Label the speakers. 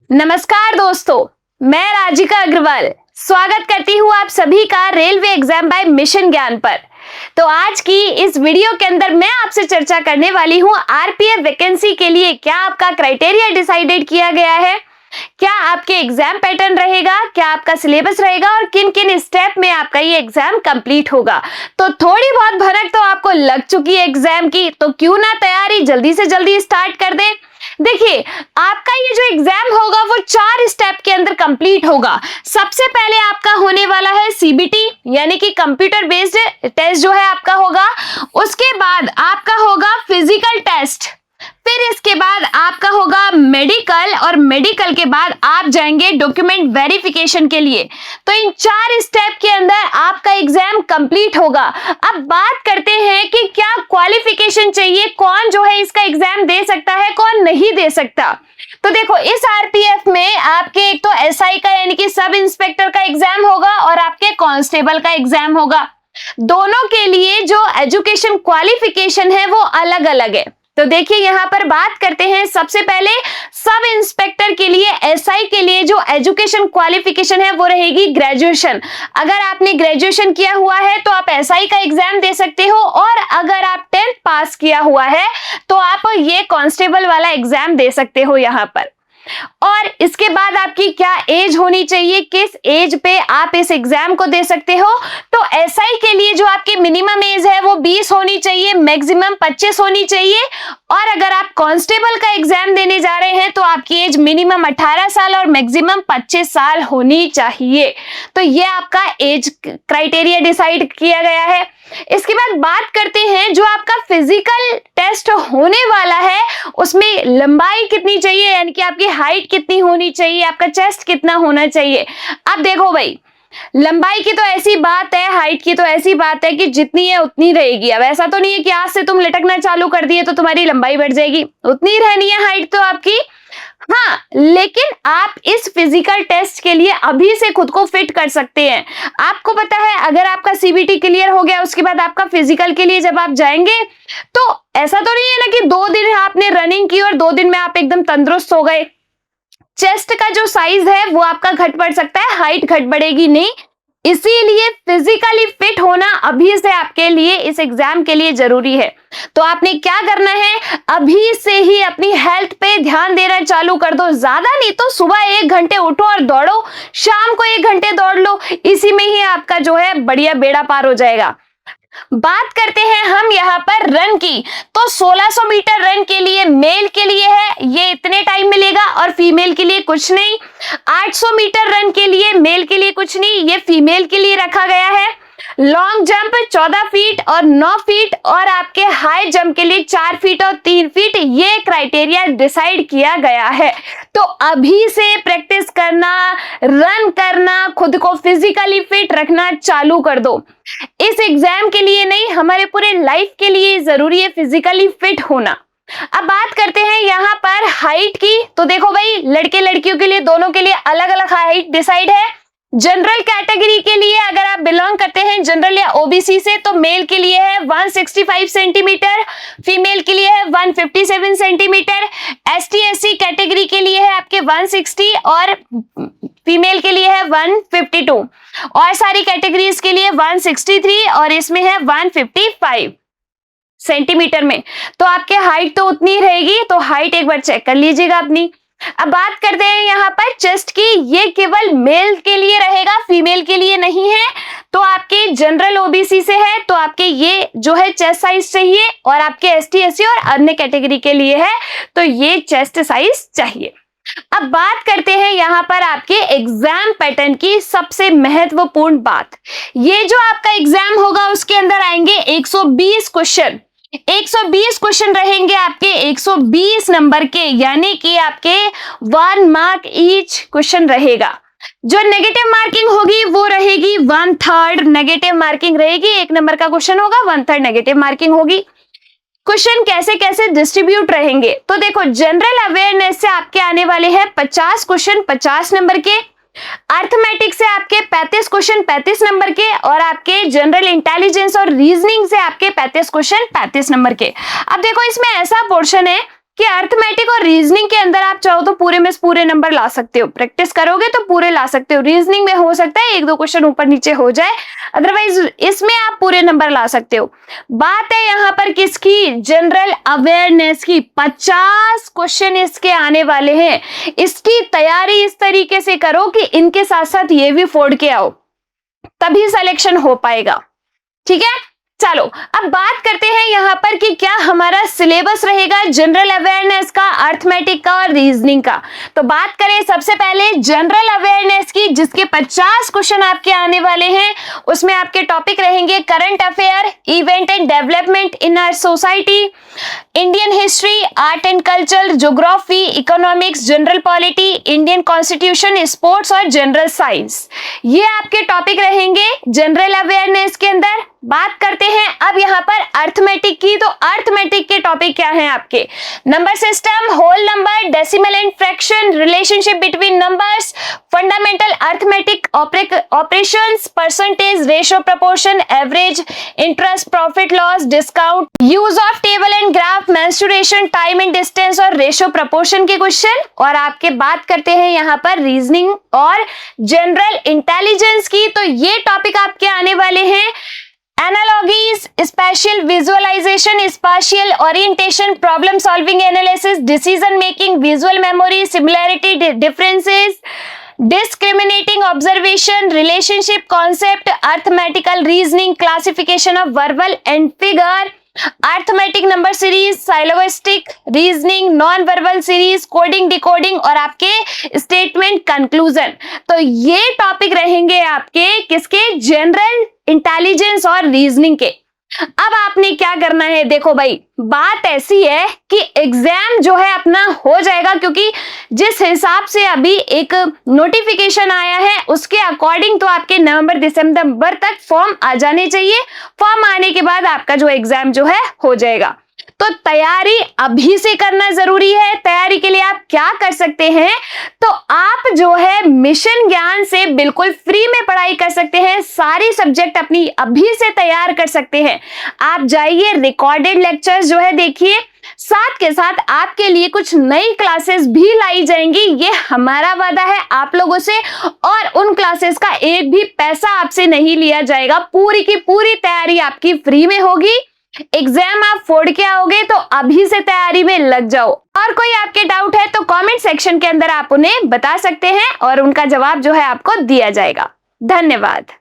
Speaker 1: नमस्कार दोस्तों, मैं राजिका अग्रवाल स्वागत करती हूँ आप सभी का रेलवे एग्जाम बाय मिशन ज्ञान पर। तो आज की इस वीडियो के अंदर मैं आपसे चर्चा करने वाली हूँ आरपीएफ वैकेंसी के लिए क्या आपका क्राइटेरिया डिसाइडेड किया गया है, क्या आपके एग्जाम पैटर्न रहेगा, क्या आपका सिलेबस रहेगा और किन किन स्टेप में आपका ये एग्जाम कंप्लीट होगा। तो थोड़ी बहुत भनक तो आपको लग चुकी है एग्जाम की, तो क्यों ना तैयारी जल्दी से जल्दी स्टार्ट कर दे। देखिए, आपका ये जो एग्जाम होगा वो 4 स्टेप के अंदर कंप्लीट होगा। सबसे पहले आपका होने वाला है सीबीटी यानी कि कंप्यूटर बेस्ड टेस्ट जो है आपका होगा। उसके बाद आपका होगा फिजिकल टेस्ट, फिर इसके बाद आपका होगा मेडिकल और मेडिकल के बाद आप जाएंगे डॉक्यूमेंट वेरिफिकेशन के लिए। तो इन 4 स्टेप के अंदर आपका एग्जाम कंप्लीट होगा। अब बात करते हैं कि क्या क्वालिफिकेशन चाहिए, कौन जो है इसका एग्जाम दे सकता है, कौन नहीं दे सकता। तो देखो, इस आरपीएफ में आपके एक तो एसआई का यानी कि सब इंस्पेक्टर का एग्जाम होगा और आपके कांस्टेबल का एग्जाम होगा। दोनों के लिए जो एजुकेशन क्वालिफिकेशन है वो अलग अलग है। तो देखिए, यहां पर बात करते हैं सबसे पहले सब इंस्पेक्टर के लिए, एसआई के लिए जो एजुकेशन क्वालिफिकेशन है वो रहेगी ग्रेजुएशन। अगर आपने ग्रेजुएशन किया हुआ है तो आप एसआई का एग्जाम दे सकते हो, और अगर आप 10th पास किया हुआ है तो आप ये कांस्टेबल वाला एग्जाम दे सकते हो यहां पर। और इसके बाद आपकी क्या एज होनी चाहिए, किस एज पे आप इस एग्जाम को दे सकते हो। तो एसआई के लिए जो आपकी मिनिमम एज है वो 20 होनी चाहिए, मैक्सिमम 25 होनी चाहिए। और अगर आप कांस्टेबल का एग्जाम देने जा रहे हैं तो आपकी एज मिनिमम 18 साल और मैक्सिमम 25 साल होनी चाहिए। तो ये आपका एज क्राइटेरिया डिसाइड किया गया है। इसके बाद बात करते हैं जो आपका फिजिकल टेस्ट होने वाला है उसमें लंबाई कितनी चाहिए, यानी कि आपकी हाइट कितनी होनी चाहिए, आपका चेस्ट कितना होना चाहिए। अब देखो भाई, लंबाई की तो ऐसी बात है, हाइट की तो ऐसी बात है कि जितनी है उतनी रहेगी। अब ऐसा तो नहीं है कि आज से तुम लटकना चालू कर दिए तो तुम्हारी लंबाई बढ़ जाएगी, उतनी रहनी है हाइट तो आपकी। हाँ, लेकिन आप इस फिजिकल टेस्ट के लिए अभी से खुद को फिट कर सकते हैं। आपको पता है, अगर आपका सीबीटी क्लियर हो गया उसके बाद आपका फिजिकल के लिए जब आप जाएंगे तो ऐसा तो नहीं है ना कि 2 दिन आपने रनिंग की और 2 दिन में आप एकदम तंदुरुस्त हो गए। चेस्ट का जो साइज है वो आपका घट बढ़ सकता है, हाइट घट बढ़ेगी नहीं। इसीलिए फिजिकली फिट होना अभी से आपके लिए इस एग्जाम के लिए जरूरी है। तो आपने क्या करना है, अभी से ही अपनी हेल्थ पे ध्यान देना चालू कर दो। ज्यादा नहीं तो सुबह 1 घंटे उठो और दौड़ो, शाम को 1 घंटे दौड़ लो, इसी में ही आपका जो है बढ़िया बेड़ा पार हो जाएगा। बात करते हैं हम यहाँ पर रन की, तो 1600 मीटर रन के लिए मेल के लिए है, ये इतने टाइम मिलेगा और फीमेल के लिए कुछ नहीं। 800 मीटर रन के लिए मेल के लिए कुछ नहीं, ये फीमेल के लिए रखा गया है। लॉन्ग जंप 14 फीट और 9 फीट और आपके हाई जंप के लिए 4 फीट और 3 फीट, ये क्राइटेरिया डिसाइड किया गया है। तो अभी से प्रैक्टिस करना, रन करना, खुद को फिजिकली फिट रखना चालू कर दो। इस एग्जाम के लिए नहीं, हमारे पूरे लाइफ के लिए जरूरी है फिजिकली फिट होना। अब बात करते हैं यहाँ पर हाइट की। तो देखो भाई, लड़के लड़कियों के लिए दोनों के लिए अलग अलग हाइट डिसाइड है। जनरल कैटेगरी के लिए अगर आप बिलोंग करते हैं जनरल या ओबीसी से तो मेल के लिए है 165 सेंटीमीटर, फीमेल के लिए है 157 सेंटीमीटर। एसटी एससी कैटेगरी के लिए है आपके 160 और फीमेल के लिए है 152, और सारी कैटेगरीज के लिए 163 और इसमें है 155 सेंटीमीटर में। तो आपके हाइट तो उतनी रहेगी, तो हाइट एक बार चेक कर लीजिएगा अपनी। अब बात करते हैं यहाँ पर चेस्ट की, ये केवल मेल के लिए रहेगा, फीमेल के लिए नहीं है। तो आपके जनरल ओबीसी से है तो आपके ये जो है चेस्ट साइज चाहिए, और आपके एसटी एससी और अन्य कैटेगरी के लिए है तो ये चेस्ट साइज चाहिए। अब बात करते हैं यहाँ पर आपके एग्जाम पैटर्न की सबसे महत्वपूर्ण बात। ये जो आपका एग्जाम होगा उसके अंदर आएंगे 120 क्वेश्चन। 120 क्वेश्चन रहेंगे आपके 120 नंबर के, यानी कि आपके 1 मार्क ईच क्वेश्चन रहेगा। जो नेगेटिव मार्किंग होगी वो रहेगी 1/3 नेगेटिव मार्किंग रहेगी। 1 नंबर का क्वेश्चन होगा, 1/3 नेगेटिव मार्किंग होगी। क्वेश्चन कैसे कैसे डिस्ट्रीब्यूट रहेंगे, तो देखो, जनरल अवेयरनेस से आपके आने वाले हैं 50 क्वेश्चन 50 नंबर के। अर्थमेटिक से आपके 35 क्वेश्चन 35 नंबर के, और आपके जनरल इंटेलिजेंस और रीजनिंग से आपके 35 क्वेश्चन 35 नंबर के। अब देखो, इसमें ऐसा पोर्शन है कि अर्थमेटिक और रीजनिंग के अंदर आप चाहो तो पूरे में पूरे नंबर ला सकते हो, प्रैक्टिस करोगे तो पूरे ला सकते हो। रीजनिंग में हो सकता है 1-2 क्वेश्चन ऊपर नीचे हो जाए, अदरवाइज इसमें आप पूरे नंबर ला सकते हो। बात है यहाँ पर किसकी, जनरल अवेयरनेस की। 50 क्वेश्चन इसके आने वाले हैं। इसकी तैयारी इस तरीके से करो कि इनके साथ साथ ये भी फोड़ के आओ, तभी सिलेक्शन हो पाएगा। ठीक है, चलो अब बात करते हैं यहाँ पर कि क्या हमारा सिलेबस रहेगा जनरल अवेयरनेस का, अर्थमेटिक का और रीजनिंग का। तो बात करें सबसे पहले जनरल अवेयरनेस की, जिसके 50 क्वेश्चन आपके आने वाले हैं। उसमें आपके टॉपिक रहेंगे current affair, event and development in our society, Indian history, art and culture, geography, economics, general polity, Indian constitution, sports और जनरल साइंस। ये आपके टॉपिक रहेंगे जनरल अवेयरनेस के अंदर। बात करते हैं अब यहाँ पर अर्थमेटिक की। तो अर्थमेटिक के टॉपिक क्या हैं आपके, number system, whole number, decimal and fraction, relationship between numbers, fundamental arithmetic operations, percentage, ratio, proportion, average, interest, profit loss, discount, use of table and graph, mensuration, time and distance और ratio proportion के question. और आपके बात करते हैं यहाँ पर reasoning और जनरल इंटेलिजेंस की। तो ये टॉपिक आपके आने वाले हैं analogies, spatial visualisation, spatial orientation, problem solving analysis, decision making, visual memory, similarity differences, discriminating observation, relationship concept, arithmetical reasoning, classification of verbal and figure, arithmetic number series, syllogistic reasoning, non verbal series, coding decoding और आपके statement conclusion. तो ये topic रहेंगे आपके किसके, general intelligence और reasoning के। अब आपने क्या करना है, देखो भाई बात ऐसी है कि एग्जाम जो है अपना हो जाएगा, क्योंकि जिस हिसाब से अभी एक नोटिफिकेशन आया है उसके अकॉर्डिंग तो आपके नवंबर दिसंबर तक फॉर्म आ जाने चाहिए। फॉर्म आने के बाद आपका जो एग्जाम जो है हो जाएगा। तो तैयारी अभी से करना जरूरी है। तैयारी के लिए आप क्या कर सकते हैं, तो आप जो है मिशन ज्ञान से बिल्कुल फ्री में पढ़ाई कर सकते हैं। सारी सब्जेक्ट अपनी अभी से तैयार कर सकते हैं। आप जाइए, रिकॉर्डेड लेक्चर्स जो है देखिए, साथ के साथ आपके लिए कुछ नई क्लासेस भी लाई जाएंगी। ये हमारा वादा है आप लोगों से, और उन क्लासेस का एक भी पैसा आपसे नहीं लिया जाएगा। पूरी की पूरी तैयारी आपकी फ्री में होगी। एग्जाम आप फोड़ के आओगे, तो अभी से तैयारी में लग जाओ। और कोई आपके डाउट है तो कमेंट सेक्शन के अंदर आप उन्हें बता सकते हैं और उनका जवाब जो है आपको दिया जाएगा। धन्यवाद।